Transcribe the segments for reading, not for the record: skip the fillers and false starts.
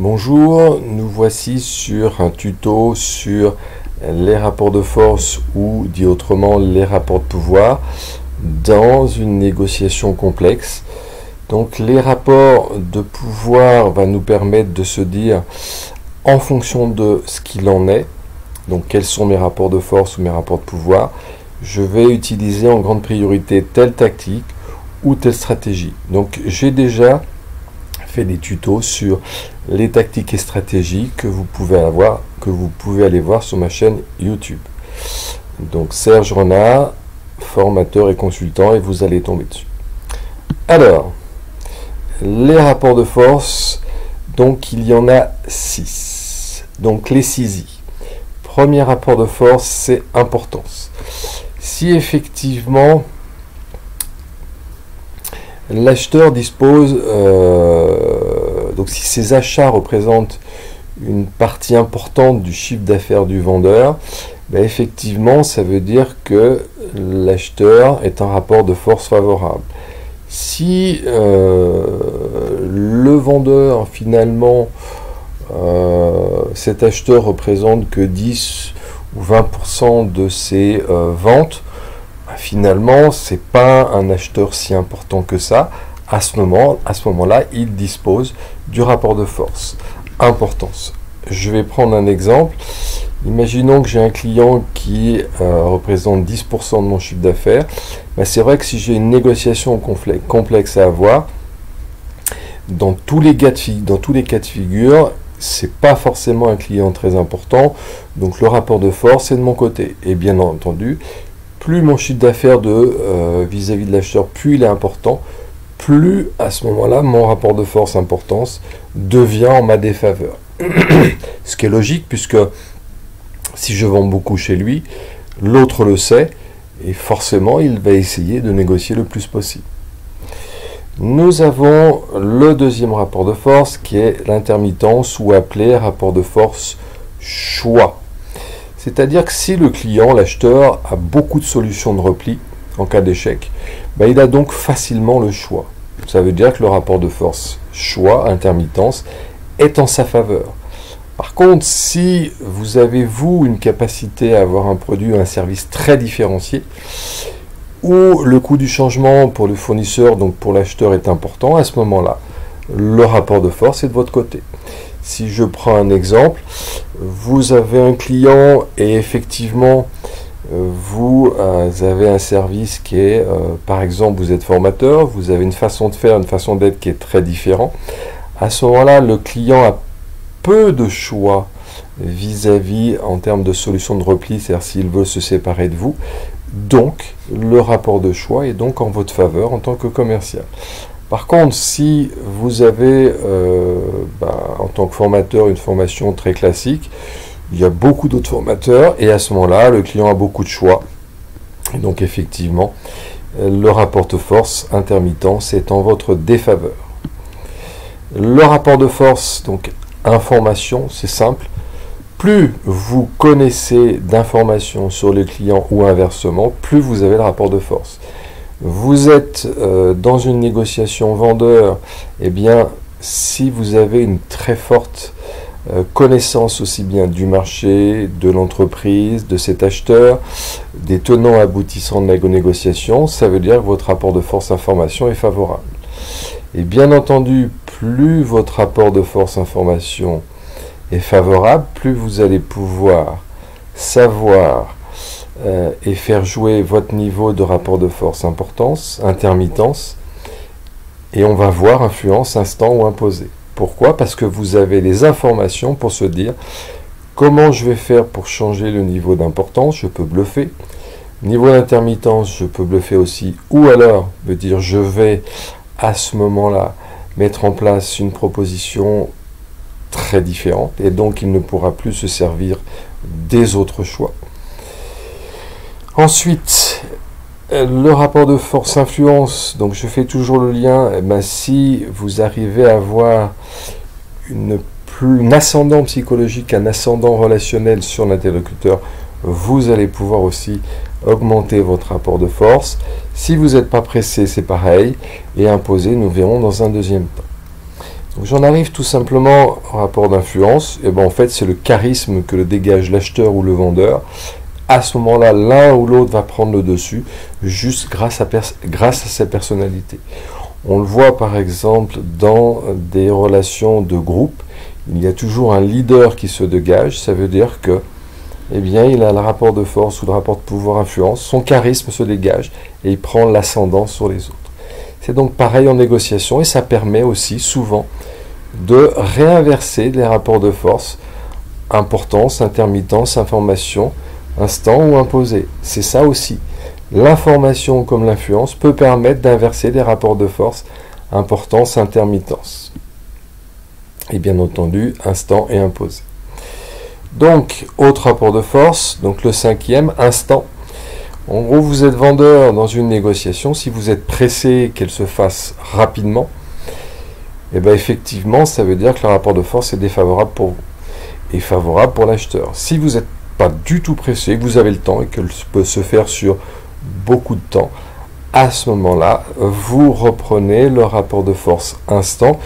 Bonjour, nous voici sur un tuto sur les rapports de force ou, dit autrement, les rapports de pouvoir dans une négociation complexe. Donc les rapports de pouvoir vont nous permettre de se dire en fonction de ce qu'il en est, donc quels sont mes rapports de force ou mes rapports de pouvoir, je vais utiliser en grande priorité telle tactique ou telle stratégie. Donc j'ai déjà fait des tutos sur les tactiques et stratégies que vous pouvez aller voir sur ma chaîne YouTube. Donc Serge Renard, formateur et consultant, et vous allez tomber dessus. Alors, les rapports de force, donc il y en a 6. Donc les 6 I. Premier rapport de force, c'est importance. Si effectivement l'acheteur dispose, donc si ses achats représentent une partie importante du chiffre d'affaires du vendeur, ben effectivement ça veut dire que l'acheteur est un rapport de force favorable. Si le vendeur finalement, cet acheteur représente que 10 ou 20% de ses ventes, finalement c'est pas un acheteur si important que ça. À ce moment-là, il dispose du rapport de force. Importance. Je vais prendre un exemple. Imaginons que j'ai un client qui représente 10% de mon chiffre d'affaires. Ben, c'est vrai que si j'ai une négociation complexe à avoir, dans tous les cas de figure, c'est pas forcément un client très important. Donc le rapport de force est de mon côté. Et bien entendu, plus mon chiffre d'affaires vis-à-vis de l'acheteur, plus il est important, plus à ce moment-là, mon rapport de force importance devient en ma défaveur. Ce qui est logique, puisque si je vends beaucoup chez lui, l'autre le sait, et forcément, il va essayer de négocier le plus possible. Nous avons le deuxième rapport de force, qui est l'intermittence, ou appelé rapport de force choix. C'est-à-dire que si le client, l'acheteur, a beaucoup de solutions de repli en cas d'échec, ben il a donc facilement le choix. Ça veut dire que le rapport de force choix, intermittence, est en sa faveur. Par contre, si vous avez, vous, une capacité à avoir un produit ou un service très différencié, où le coût du changement pour le fournisseur, donc pour l'acheteur, est important, à ce moment-là, le rapport de force est de votre côté. Si je prends un exemple, vous avez un client et effectivement, vous avez un service qui est, par exemple, vous êtes formateur, vous avez une façon de faire, une façon d'être qui est très différente. À ce moment-là, le client a peu de choix vis-à-vis en termes de solution de repli, c'est-à-dire s'il veut se séparer de vous. Donc, le rapport de choix est donc en votre faveur en tant que commercial. Par contre, si vous avez, en tant que formateur, une formation très classique, il y a beaucoup d'autres formateurs, et à ce moment-là, le client a beaucoup de choix. Et donc, effectivement, le rapport de force intermittence est en votre défaveur. Le rapport de force, donc information, c'est simple. Plus vous connaissez d'informations sur les clients ou inversement, plus vous avez le rapport de force. Vous êtes dans une négociation vendeur, eh bien, si vous avez une très forte connaissance aussi bien du marché, de l'entreprise, de cet acheteur, des tenants aboutissants de la négociation, ça veut dire que votre rapport de force information est favorable. Et bien entendu, plus votre rapport de force information est favorable, plus vous allez pouvoir savoir et faire jouer votre niveau de rapport de force importance, intermittence, et on va voir influence instant ou imposée. Pourquoi? Parce que vous avez les informations pour se dire comment je vais faire pour changer le niveau d'importance, je peux bluffer. Niveau d'intermittence, je peux bluffer aussi, ou alors me dire je vais à ce moment-là mettre en place une proposition très différente, et donc il ne pourra plus se servir des autres choix. Ensuite, le rapport de force influence, donc je fais toujours le lien, si vous arrivez à avoir un ascendant psychologique, un ascendant relationnel sur l'interlocuteur, vous allez pouvoir aussi augmenter votre rapport de force. Si vous n'êtes pas pressé, c'est pareil, et imposer, nous verrons dans un deuxième temps. J'en arrive tout simplement au rapport d'influence. Et ben en fait, c'est le charisme que le dégage l'acheteur ou le vendeur. À ce moment-là, l'un ou l'autre va prendre le dessus, juste grâce à sa personnalité. On le voit par exemple dans des relations de groupe. Il y a toujours un leader qui se dégage. Ça veut dire que, eh bien, il a le rapport de force ou le rapport de pouvoir-influence. Son charisme se dégage et il prend l'ascendant sur les autres. C'est donc pareil en négociation et ça permet aussi souvent de réinverser les rapports de force, importance, intermittence, information, instant ou imposé. C'est ça aussi. L'information comme l'influence peut permettre d'inverser les rapports de force, importance, intermittence. Et bien entendu, instant et imposé. Donc, autre rapport de force, donc le cinquième, instant. En gros, vous êtes vendeur dans une négociation. Si vous êtes pressé qu'elle se fasse rapidement, et bien effectivement, ça veut dire que le rapport de force est défavorable pour vous et favorable pour l'acheteur. Si vous n'êtes pas du tout pressé, que vous avez le temps et qu'elle peut se faire sur beaucoup de temps, à ce moment-là, vous reprenez le rapport de force instant.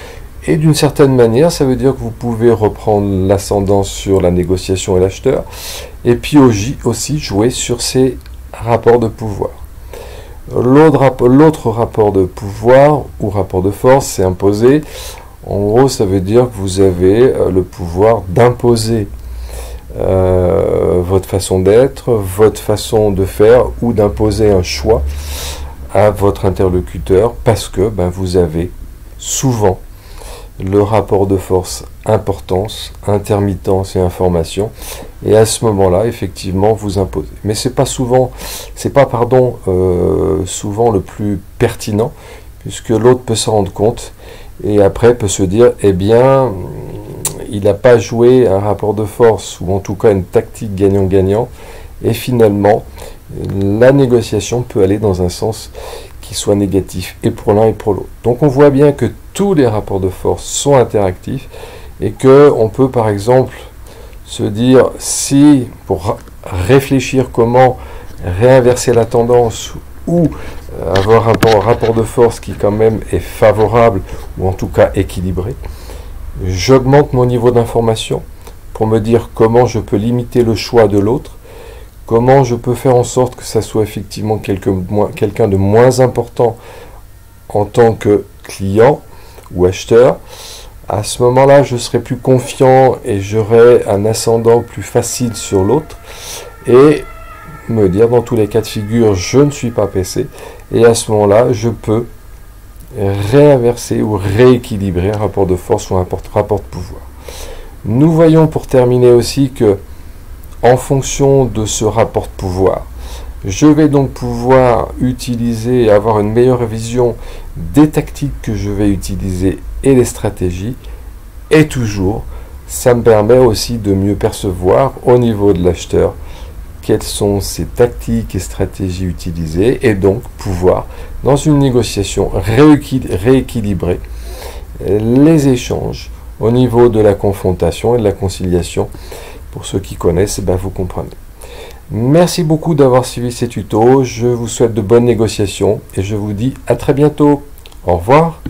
Et d'une certaine manière, ça veut dire que vous pouvez reprendre l'ascendant sur la négociation et l'acheteur, et puis aussi jouer sur ces rapport de pouvoir. L'autre rapport de pouvoir ou rapport de force, c'est imposé. En gros, ça veut dire que vous avez le pouvoir d'imposer votre façon d'être, votre façon de faire ou d'imposer un choix à votre interlocuteur parce que vous avez souvent le rapport de force importance, intermittence et information, et à ce moment-là, effectivement, vous imposez. Mais c'est pas souvent, souvent le plus pertinent, puisque l'autre peut se rendre compte et après peut se dire, eh bien, il n'a pas joué un rapport de force ou en tout cas une tactique gagnant-gagnant, et finalement, la négociation peut aller dans un sens qui soit négatif et pour l'un et pour l'autre. Donc on voit bien que tous les rapports de force sont interactifs et que on peut par exemple se dire si pour réfléchir comment réinverser la tendance ou avoir un rapport de force qui quand même est favorable ou en tout cas équilibré, j'augmente mon niveau d'information pour me dire comment je peux limiter le choix de l'autre, comment je peux faire en sorte que ça soit effectivement quelqu'un de moins important en tant que client ou acheteur. À ce moment-là, je serai plus confiant et j'aurai un ascendant plus facile sur l'autre. Et me dire dans tous les cas de figure, je ne suis pas pressé. Et à ce moment-là, je peux réinverser ou rééquilibrer un rapport de force ou un rapport de pouvoir. Nous voyons pour terminer aussi que en fonction de ce rapport de pouvoir, je vais donc pouvoir utiliser et avoir une meilleure vision des tactiques que je vais utiliser et les stratégies. Et toujours, ça me permet aussi de mieux percevoir au niveau de l'acheteur quelles sont ces tactiques et stratégies utilisées et donc pouvoir, dans une négociation, rééquilibrer les échanges au niveau de la confrontation et de la conciliation. Pour ceux qui connaissent, vous comprenez. Merci beaucoup d'avoir suivi ces tutos. Je vous souhaite de bonnes négociations et je vous dis à très bientôt. Au revoir.